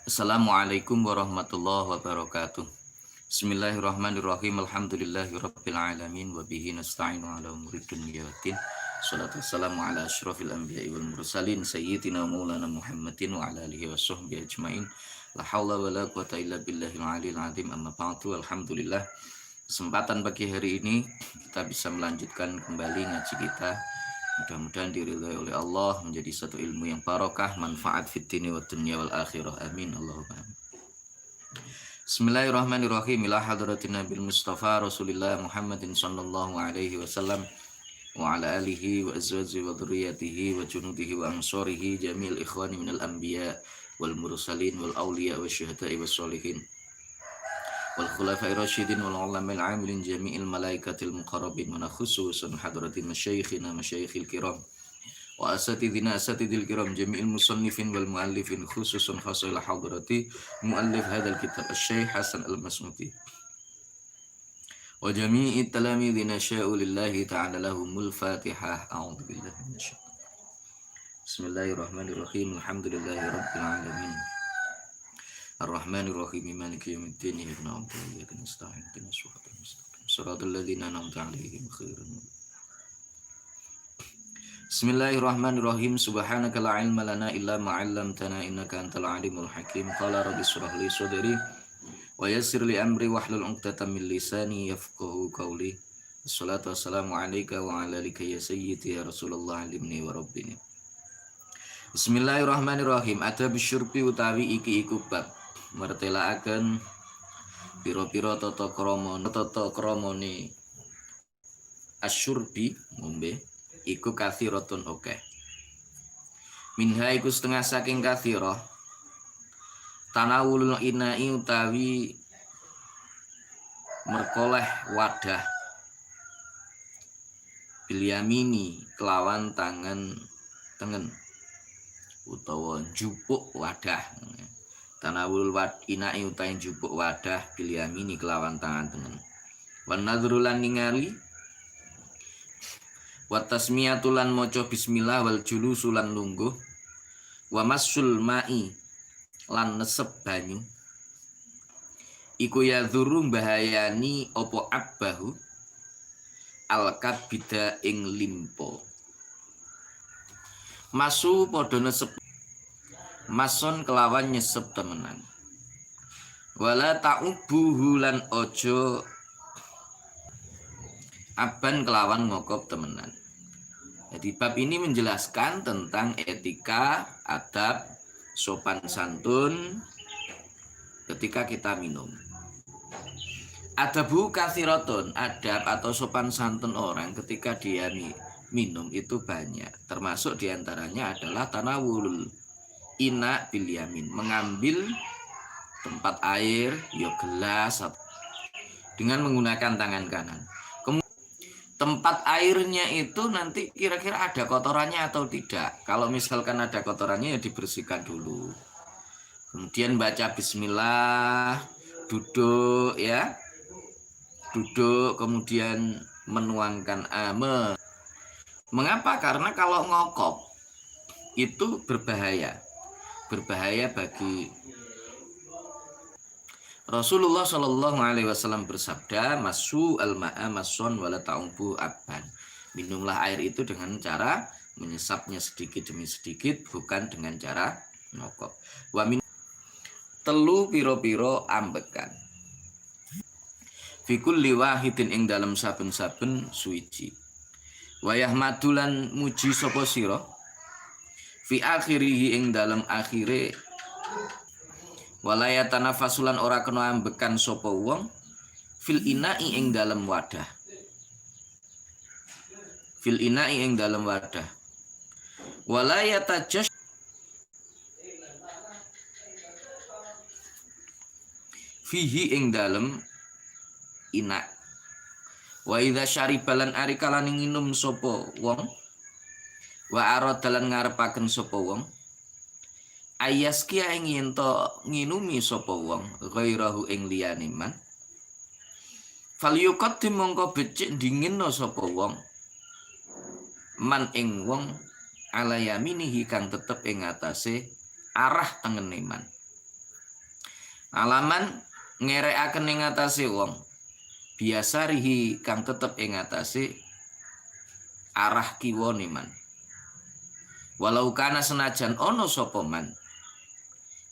Assalamualaikum warahmatullahi wabarakatuh. Bismillahirrahmanirrahim. Alhamdulillahirabbil alamin wa bihi nasta'inu ala umuri dunya waddin. Shalatu wassalamu ala asyrafil anbiya'i wal mursalin sayyidina maulana Muhammadin wa ala alihi washabbihi ajmain. La haula wala quwata illa billahil aliyil azim. Amma ba'du. Alhamdulillah. Kesempatan pagi hari ini kita bisa melanjutkan kembali ngaji kita. Mudah-mudahan diridhai oleh Allah, menjadi satu ilmu yang barokah, manfaat fid dini wad dunya wal akhirah. Amin Allahumma amin. Bismillahirrahmanirrahim. Ila hadratin Nabil Mustafa Rasulillah Muhammadin sallallahu alaihi wasallam wa ala alihi wa azwajihi wa dzurriyyatihi wa junudihi wa ansorihi jamil ikhwani minal anbiya wal mursalin wal awliya wa syuhada'i was sholihin wal khulafai rasyidin wal ulama'il amilin jami'il malaikatil muqarrabin wa khususan hadratin masyayikhina masyayikhil kiram wa asatidil kiram jami'il musannifin wal muallifin khususan khasail hadrati muallif hadzal kitab asy-syaikh Hasan al-Masmuti wa jami'i talamidina sya'u lillahi ta'ala lahumul fatihah. A'udzu billahi minasyaitonir rajim. Bismillahirrahmanirrahim. Alhamdulillahi rabbil alamin. Ar-Rahmanir-Rahim Maliki yaumiddin. Iyyaka na'budu wa iyyaka nasta'in. Ihdinas siratal mustaqim. Shiratal ladzina an'amta 'alaihim ghairil Bismillahirrahmanirrahim. Subhanaka la ilma lana illa ma 'allamtana innaka antal alimul hakim. Qala rabbi shrah li sadri wa yassir li amri wahlul 'uqdatam min lisani yafqahu qawli. Wassalatu wassalamu 'alaika wa 'ala alika ya sayyidi ya Rasulullah alimni wa rabbini. Bismillahirrahmanirrahim. Ada bisyurbi utawi iki iku bab mertelaaken pira-pira tata kramane asyurbi ngombe iku kathiratun akeh. Minha iku setengah saking kathirah tanawulul inai utawi merkoleh wadah bilyamini kelawan tangan tengen utawa njupuk wadah. Tanawul inai utawi njupuk wadah bilyamini kelawan tangan tengen. Wan nadhru lan ningali wa tasmiyatu lan maca bismillah wal julusu lan lungguh wa masul mai lan nesep banyu iku yadhuru bahayani opo abbahu al-kabida ing limpo. Masu padha nesep mason kelawan nyesep temenan. Wala ta'ubuhu lan ojo aban kelawan ngokop temenan. Jadi bab ini menjelaskan tentang etika, adab, sopan santun ketika kita minum. Adabu kathiratun, adab atau sopan santun orang ketika dia minum itu banyak. Termasuk diantaranya adalah tanawulul ina bil yamin, mengambil tempat air, ya gelas dengan menggunakan tangan kanan. Tempat airnya itu nanti kira-kira ada kotorannya atau tidak. Kalau misalkan ada kotorannya ya dibersihkan dulu. Kemudian baca bismillah, duduk ya. Duduk kemudian menuangkan ame. Mengapa? Karena kalau ngokop itu berbahaya. Berbahaya bagi Rasulullah Shallallahu Alaihi Wasallam bersabda, masu al-ma'a mason wala ta'umbu abban. Minumlah air itu dengan cara menyesapnya sedikit demi sedikit, bukan dengan cara ngokop. Wa min telu piro-piro ambekan. Fikul liwahidin ing dalam saben-saben suici. Wayah madulan muji sapa sira fi akhirihi ing dalam akhire walaya tanafasulan ora kena ambekan sapa wong fil inai ing dalam wadah. Fil inai ing dalam wadah. Walaya tajash fihi ing dalam ina. Wa idza syaribalan ari kalane nginum sapa wong wa aradalan ngarepaken sapa wong ayaskia ing yen to nginumi sapa wong ghairahu ing liyane man falyuqaddim mongko becik dinginno sapa wong man ing wong ala yaminihi kang tetep ing atase arah tengene man. Alaman ngerekaken ing atase wong. Biasa rihi kang tetep ing atase arah kiwane man. Walau kana senajan ana sapa man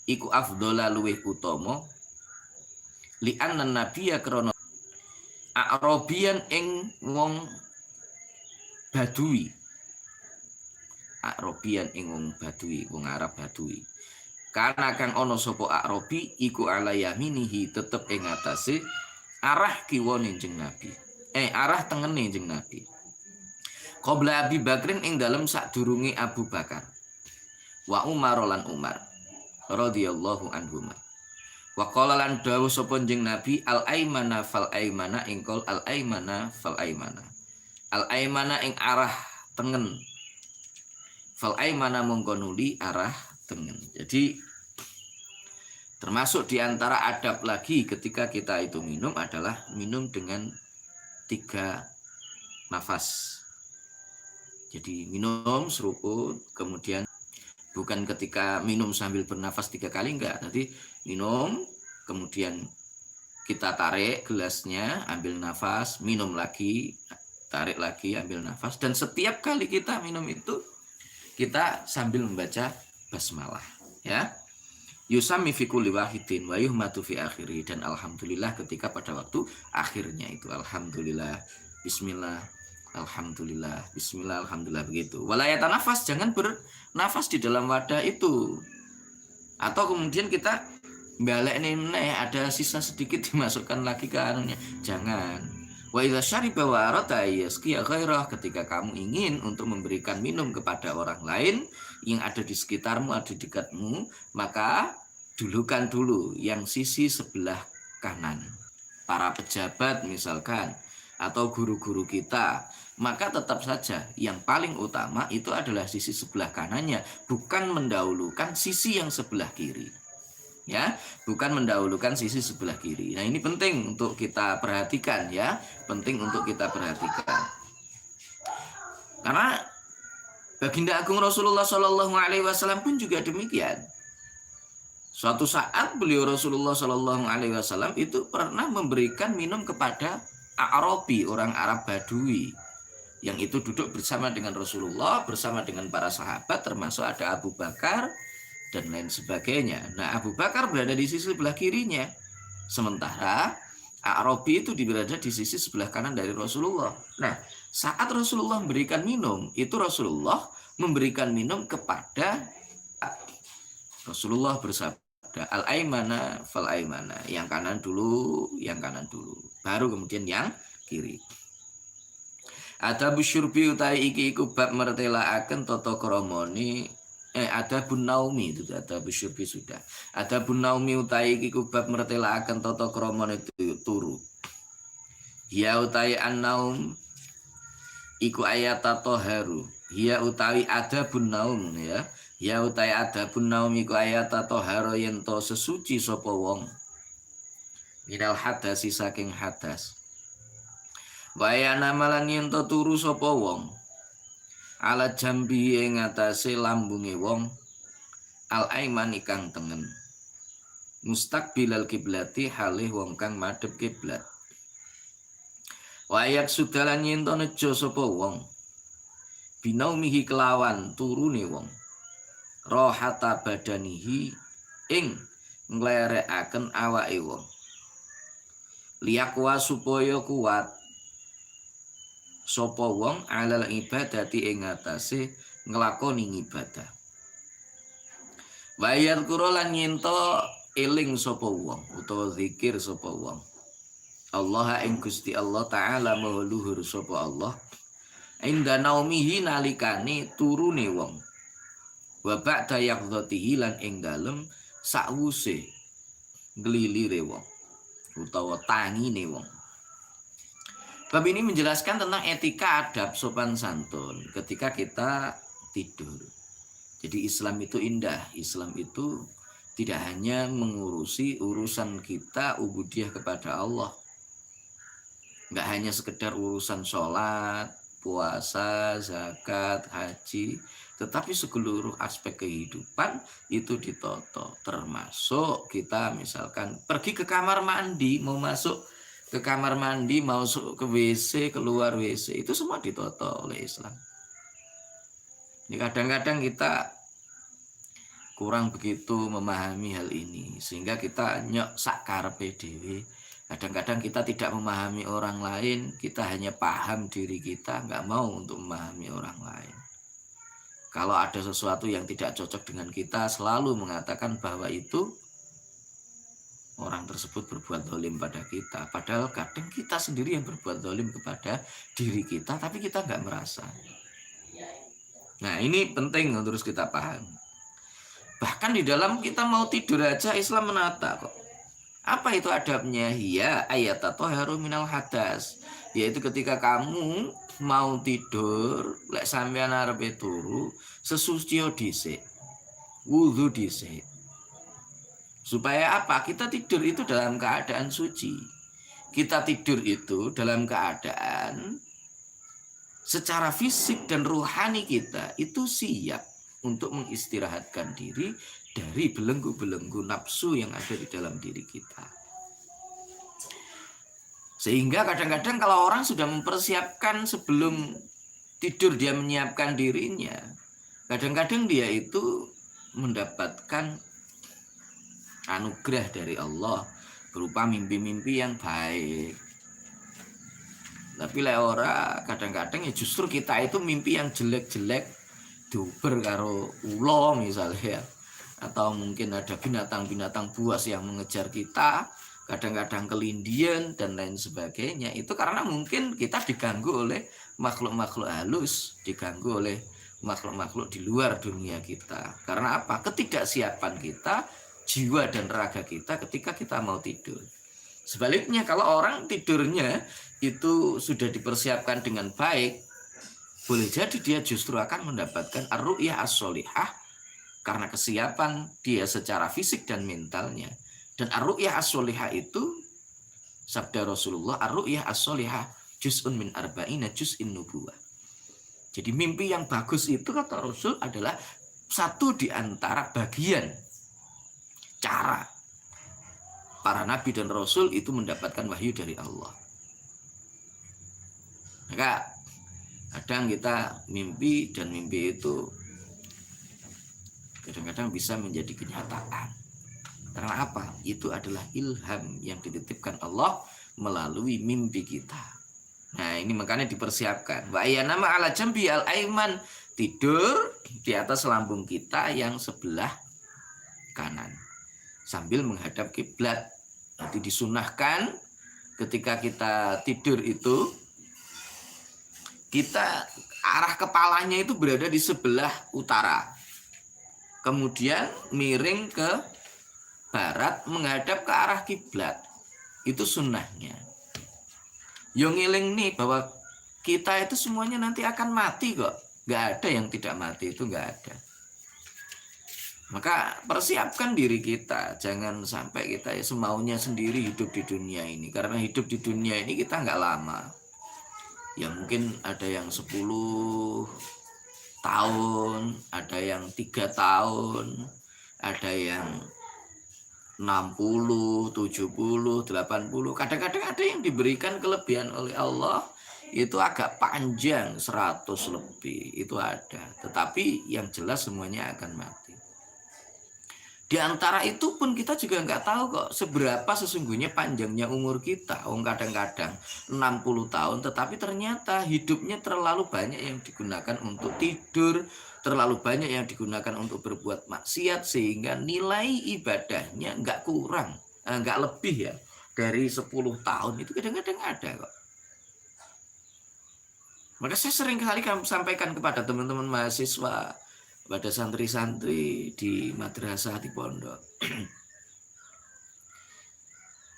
iku afdhola luwih utama li anna nabiyya krana Arabian ing wong Badui. Arabian ing wong Badui, wong Arab Badui. Karena kang ana sapa Arabi iku ala yaminihi tetep ing atase arah kiwane jeneng Nabi. Arah tengene jeneng Nabi. Qabla Abi Bakrin ing dalem sadurunge Abu Bakar. Wa Umar lan Umar radhiyallahu anhuma. Wa qala lan dawuh sapa jeneng Nabi al aimana fal aimana ingkol al aimana fal aimana. Al aimana ing arah tengen. Fal aimana mongko nuli arah tengen. Jadi termasuk diantara adab lagi ketika kita itu minum adalah minum dengan 3 nafas. Jadi minum seruput, kemudian bukan ketika minum sambil bernafas 3 kali, enggak. Nanti minum, kemudian kita tarik gelasnya, ambil nafas, minum lagi, tarik lagi, ambil nafas. Dan setiap kali kita minum itu, kita sambil membaca basmalah. Ya. Yusami fi kulli wahidin wa yuhmatu fi akhiri. Dan alhamdulillah ketika pada waktu akhirnya itu. Alhamdulillah, bismillah, alhamdulillah, bismillah, alhamdulillah, begitu. Walayatan nafas, jangan bernafas di dalam wadah itu. Atau kemudian kita balik nih, ada sisa sedikit dimasukkan lagi ke anunya. Jangan. Wa idza syariba wa arada yasqiya ghairah, ketika kamu ingin untuk memberikan minum kepada orang lain yang ada di sekitarmu, ada di dekatmu, maka dulukan dulu yang sisi sebelah kanan. Para pejabat misalkan, atau guru-guru kita, maka tetap saja yang paling utama itu adalah sisi sebelah kanannya, bukan mendahulukan sisi yang sebelah kiri. Ya, bukan mendahulukan sisi sebelah kiri. Nah, ini penting untuk kita perhatikan ya, penting untuk kita perhatikan. Karena Baginda Agung Rasulullah Shallallahu Alaihi Wasallam pun juga demikian. Suatu saat beliau Rasulullah Shallallahu Alaihi Wasallam itu pernah memberikan minum kepada Arabi, orang Arab Badui, yang itu duduk bersama dengan Rasulullah, bersama dengan para sahabat, termasuk ada Abu Bakar dan lain sebagainya. Nah, Abu Bakar berada di sisi sebelah kirinya, sementara Arabi itu berada di sisi sebelah kanan dari Rasulullah. Nah, saat Rasulullah memberikan minum, itu Rasulullah memberikan minum kepada Rasulullah bersabda, al-aimana fal-aimana, yang kanan dulu, yang kanan dulu, baru kemudian yang kiri. Ada busyurbi utai iki iku bab mertelaaken tata kramane ada bun naumi, itu ada busyurbi sudah. Ada bun naumi utai iki iku bab mertelaaken tata kramane turu. Ya utai an-naum iku ayat toharu. Ya utawi ada bun naum ya. Ya utai ada bun naum iku ayat toharu yen to sesuci sapa wong. Minal hadasi saking hadas. Waya namalan yen to turu sapa wong. Ala jambi ing atase lambunge wong. Al aiman ikang tengen. Mustaqbilal kiblati halih wong kang madhep kiblat. Wayak sudalan yen to nejo sapa wong. Binaumihi kelawan turune wong. Rohata badanihi ing nglerekaken awake wong. Liyakwa supaya kuat sapa wong alal ibadati ing atase nglakoni ibadah. Bayar kuro lan nyento eling sapa wong utawa zikir sapa wong. Allah ing Gusti Allah taala maha luhur sapa Allah. Inda naumihi nalikane turune wong. Wa ba'da yaqdhatihi lan ing dalem sakwuse glilire wong utawa tangine wong. Bab ini menjelaskan tentang etika adab sopan santun ketika kita tidur. Jadi Islam itu indah. Islam itu tidak hanya mengurusi urusan kita ubudiyah kepada Allah. Enggak hanya sekedar urusan sholat, puasa, zakat, haji, tetapi seluruh aspek kehidupan itu ditoto. Termasuk kita misalkan pergi ke kamar mandi, mau masuk ke kamar mandi, mau ke WC, keluar WC, itu semua ditoto oleh Islam. Ini kadang-kadang kita kurang begitu memahami hal ini, sehingga kita nyok sakarepe dhewe. Kadang-kadang kita tidak memahami orang lain, kita hanya paham diri kita, nggak mau untuk memahami orang lain. Kalau ada sesuatu yang tidak cocok dengan kita, selalu mengatakan bahwa itu orang tersebut berbuat zalim pada kita. Padahal kadang kita sendiri yang berbuat zalim kepada diri kita, tapi kita nggak merasa. Nah, ini penting untuk terus kita pahami. Bahkan di dalam kita mau tidur aja Islam menata kok. Apa itu adabnya? Ya ayat atau haru minal hadas. Yaitu ketika kamu mau tidur, lek sampean arepe turu, sesucio dhisik. Wudu dhisik. Supaya apa? Kita tidur itu dalam keadaan suci. Kita tidur itu dalam keadaan secara fisik dan rohani kita itu siap untuk mengistirahatkan diri dari belenggu-belenggu nafsu yang ada di dalam diri kita. Sehingga kadang-kadang kalau orang sudah mempersiapkan sebelum tidur, dia menyiapkan dirinya, kadang-kadang dia itu mendapatkan anugerah dari Allah berupa mimpi-mimpi yang baik. Tapi lek ora, kadang-kadang ya justru kita itu mimpi yang jelek-jelek diuber karo ulo misalnya, atau mungkin ada binatang-binatang buas yang mengejar kita, kadang-kadang kelindian dan lain sebagainya. Itu karena mungkin kita diganggu oleh makhluk-makhluk halus, diganggu oleh makhluk-makhluk di luar dunia kita. Karena apa? Ketidaksiapan kita, jiwa dan raga kita ketika kita mau tidur. Sebaliknya kalau orang tidurnya itu sudah dipersiapkan dengan baik, boleh jadi dia justru akan mendapatkan ar-ru'yah as-sholihah karena kesiapan dia secara fisik dan mentalnya. Dan ar-ru'yah as-sholihah itu sabda Rasulullah, ar-ru'yah as-sholihah juz'un min arba'ina juz'in nubuwah. Jadi mimpi yang bagus itu kata Rasul adalah satu di antara bagian cara para nabi dan rasul itu mendapatkan wahyu dari Allah. Maka kadang kita mimpi, dan mimpi itu kadang-kadang bisa menjadi kenyataan. Karena apa? Itu adalah ilham yang dititipkan Allah melalui mimpi kita. Nah, ini makanya dipersiapkan. Wa ayanama ala jambi al aiman, tidur di atas lambung kita yang sebelah kanan sambil menghadap kiblat. Nanti disunahkan ketika kita tidur itu kita arah kepalanya itu berada di sebelah utara, kemudian miring ke barat menghadap ke arah kiblat. Itu sunnahnya. Yang ngiling nih bahwa kita itu semuanya nanti akan mati kok. Gak ada yang tidak mati, itu gak ada. Maka persiapkan diri kita, jangan sampai kita semaunya sendiri hidup di dunia ini. Karena hidup di dunia ini kita gak lama. Ya mungkin ada yang 10 tahun, ada yang 3 tahun, ada yang 60, 70, 80. Kadang-kadang ada yang diberikan kelebihan oleh Allah itu agak panjang, 100 lebih, itu ada. Tetapi yang jelas semuanya akan mati. Di antara itu pun kita juga nggak tahu kok seberapa sesungguhnya panjangnya umur kita. Kadang-kadang 60 tahun, tetapi ternyata hidupnya terlalu banyak yang digunakan untuk tidur, terlalu banyak yang digunakan untuk berbuat maksiat, sehingga nilai ibadahnya nggak kurang, nggak lebih ya dari 10 tahun. Itu kadang-kadang ada kok. Maka saya sering kali sampaikan kepada teman-teman mahasiswa, pada santri-santri di madrasah di pondok.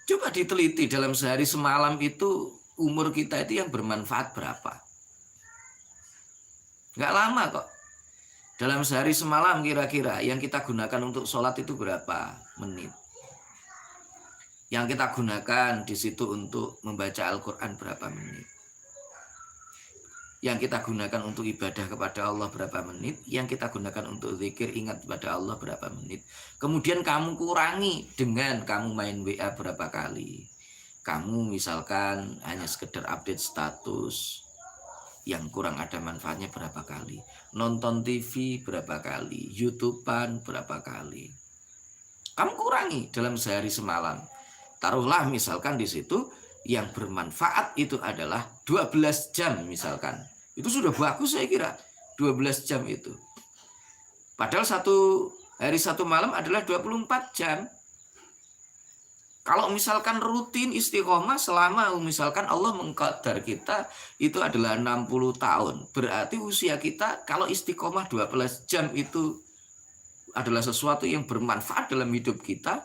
Coba diteliti dalam sehari semalam itu umur kita itu yang bermanfaat berapa? Nggak lama kok. Dalam sehari semalam kira-kira yang kita gunakan untuk sholat itu berapa menit? Yang kita gunakan di situ untuk membaca Al-Quran berapa menit? Yang kita gunakan untuk ibadah kepada Allah berapa menit, yang kita gunakan untuk zikir ingat kepada Allah berapa menit. Kemudian kamu kurangi dengan kamu main WA berapa kali. Kamu misalkan hanya sekedar update status yang kurang ada manfaatnya berapa kali. Nonton TV berapa kali, YouTubean berapa kali. Kamu kurangi dalam sehari semalam. Taruhlah misalkan di situ yang bermanfaat itu adalah 12 jam misalkan. Itu sudah bagus saya kira. 12 jam itu. Padahal satu hari satu malam adalah 24 jam. Kalau misalkan rutin istiqomah selama misalkan Allah mengqadar kita itu adalah 60 tahun. Berarti usia kita kalau istiqomah 12 jam itu adalah sesuatu yang bermanfaat dalam hidup kita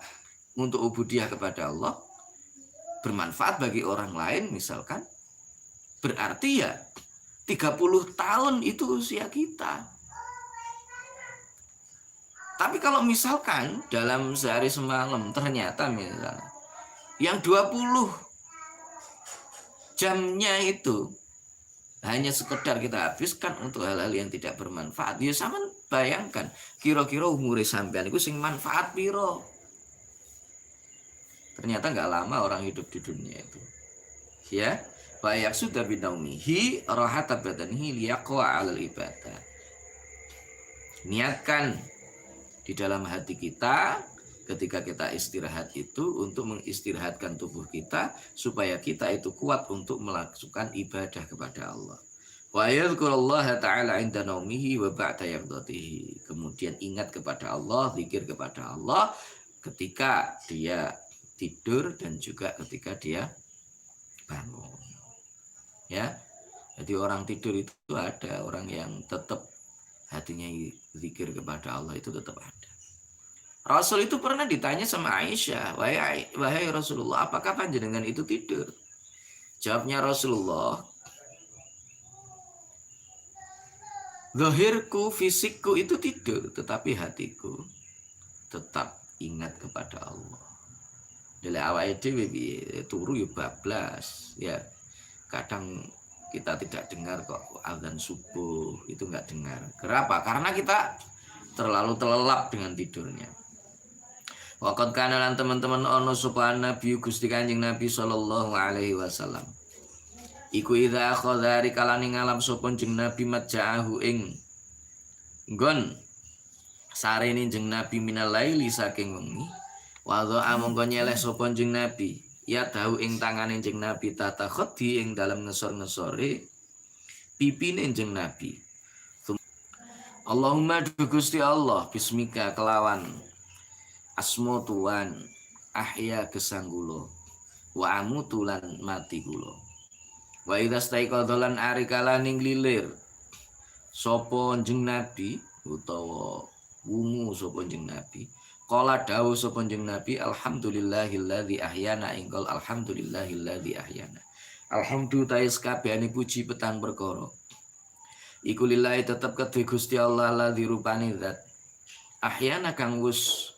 untuk ubudiyah kepada Allah. Bermanfaat bagi orang lain misalkan. Berarti ya 30 tahun itu usia kita. Tapi kalau misalkan dalam sehari semalam ternyata misalnya yang 20 jamnya itu hanya sekedar kita habiskan untuk hal-hal yang tidak bermanfaat. Ya sama bayangkan, kira-kira umure sampean itu sing manfaat piro. Ternyata nggak lama orang hidup di dunia itu. Ya, bayak sudah binaumihi rahata badanihi liyaqwa 'alal ibadah. Niatkan di dalam hati kita ketika kita istirahat itu untuk mengistirahatkan tubuh kita supaya kita itu kuat untuk melakukan ibadah kepada Allah. Wa yadhkurullaha ta'ala 'inda naumihi wa ba'da yaqdatihi. Kemudian ingat kepada Allah, zikir kepada Allah ketika dia tidur dan juga ketika dia bangun. Ya. Jadi orang tidur itu ada, orang yang tetap hatinya zikir kepada Allah itu tetap ada. Rasul itu pernah ditanya sama Aisyah, wahai Rasulullah, apakah panjenengan itu tidur? Jawabnya Rasulullah, zahirku, fisikku itu tidur, tetapi hatiku tetap ingat kepada Allah. Dari awal dhewe turu ya bablas, ya. Kadang kita tidak dengar kok azan subuh, itu nggak dengar. Kenapa? Karena kita terlalu terlelap dengan tidurnya. Waqad kana lan teman-teman ono sapa Nabi Gusti Kanjeng Nabi sallallahu alaihi wasallam. Iku idza akhadha rikalane ngalam sapa jeneng Nabi maja'ahu ing nggon sarene jeneng Nabi minal laili saking wengi. Wa dha'a mongko nyeleh sapa jeneng Nabi ya dahu ing tangane jeneng Nabi tata khodi ing dalam ngesor-ngesore pipine jeneng Nabi. Allahumma Gusti Allah bismika kelawan asmo tuan ahya gesanggulo wa amutulan mati gulo wa idastaiqadhalan arikalaning lilir sapa jeneng Nabi utawa wungu sapa jeneng Nabi qala dawuh sapa jeneng Nabi alhamdulillahilladzi ahyana ingkol alhamdulillahilladzi ahyana alhamdulillah kabehane puji petang perkara iku lillahi tetep kedue Gusti Allah ladzi rupane zat ahyana kang wus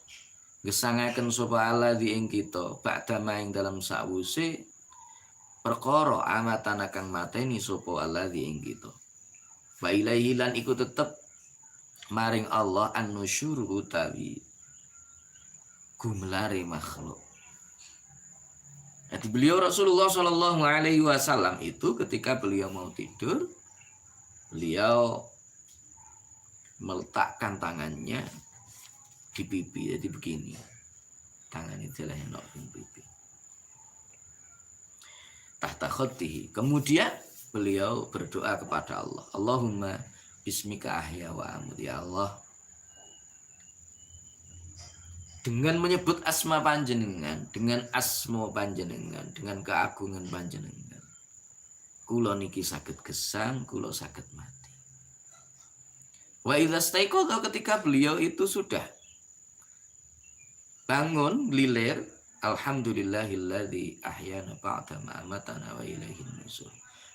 gesangaken sapa Allah di ing kita ba'da maing dalam sawuse perkara amatana kang mateni sapa Allah di ing kita wa ilaihi lan iku tetep maring Allah an-nusyur utawi gumlare makhluk. Jadi beliau Rasulullah Shallallahu alaihi wasallam itu ketika beliau mau tidur beliau meletakkan tangannya di pipi, jadi begini tangan itu lah yang di pipi tahta khottihi. Kemudian beliau berdoa kepada Allah, Allahumma bismika ahya wa amut, ya Allah dengan menyebut asma panjenengan, dengan asma panjenengan, dengan keagungan panjenengan kula niki saged gesang, kula saged mati. Wa idza staiqadha ketika beliau itu sudah bangun lilir alhamdulillahilladzi ahyana ba'da ma amatana wa ilaihin nusyur.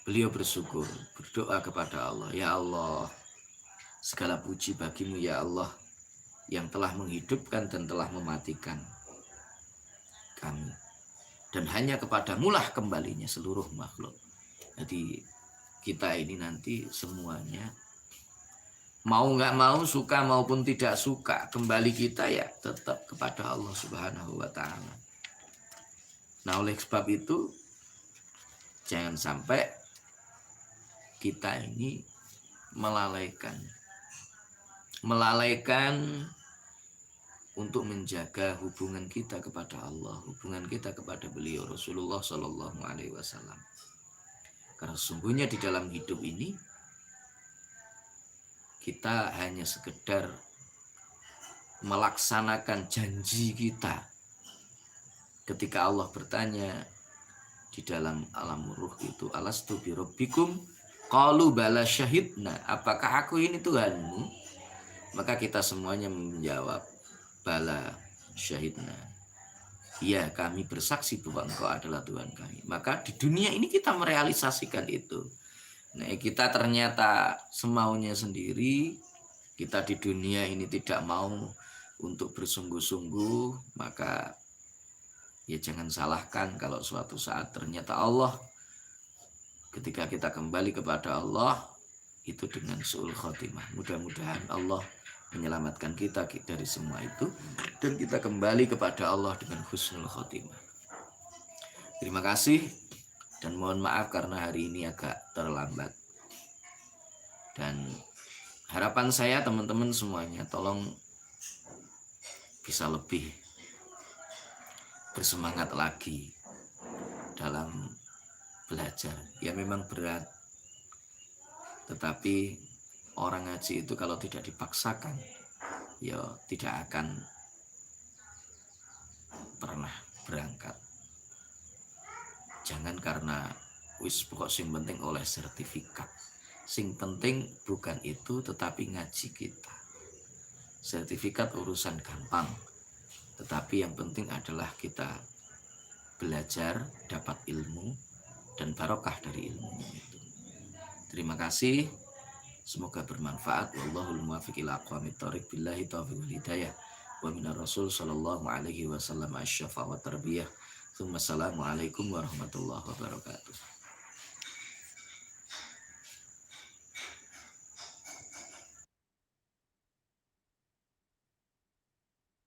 Beliau bersyukur, berdoa kepada Allah, ya Allah segala puji bagimu ya Allah yang telah menghidupkan dan telah mematikan kami dan hanya kepadamulah kembalinya seluruh makhluk. Jadi kita ini nanti semuanya mau nggak mau, suka maupun tidak suka, kembali kita ya tetap kepada Allah Subhanahu wa Ta'ala. Nah, oleh sebab itu jangan sampai kita ini melalaikan untuk menjaga hubungan kita kepada Allah, hubungan kita kepada beliau Rasulullah Shallallahu Alaihi Wasallam. Karena sesungguhnya di dalam hidup ini kita hanya sekedar melaksanakan janji kita. Ketika Allah bertanya di dalam alam ruh itu, alastu bi rabbikum qalu bala syahidna, apakah aku ini Tuhanmu? Maka kita semuanya menjawab bala syahidna, ya kami bersaksi bahwa engkau adalah Tuhan kami. Maka di dunia ini kita merealisasikan itu. Nah, kita ternyata semaunya sendiri, kita di dunia ini tidak mau untuk bersungguh-sungguh, maka ya jangan salahkan kalau suatu saat ternyata Allah, ketika kita kembali kepada Allah, itu dengan su'ul khotimah. Mudah-mudahan Allah menyelamatkan kita dari semua itu, dan kita kembali kepada Allah dengan husnul khotimah. Terima kasih, dan mohon maaf karena hari ini agak terlambat. Dan harapan saya teman-teman semuanya, tolong bisa lebih bersemangat lagi dalam belajar. Ya memang berat, tetapi orang ngaji itu kalau tidak dipaksakan, ya tidak akan pernah berangkat. Jangan karena wis pokok sing penting oleh sertifikat. Sing penting bukan itu, tetapi ngaji kita. Sertifikat urusan gampang, tetapi yang penting adalah kita belajar, dapat ilmu, dan barokah dari ilmunya itu. Terima kasih. Semoga bermanfaat. Wallahul muwaffiq ila aqwamit thoriq, billahi taufiq wal hidayah. Wa minar rasul sallallahu alaihi wasallam asy-syafa wa tarbiyah. Assalamualaikum warahmatullahi wabarakatuh.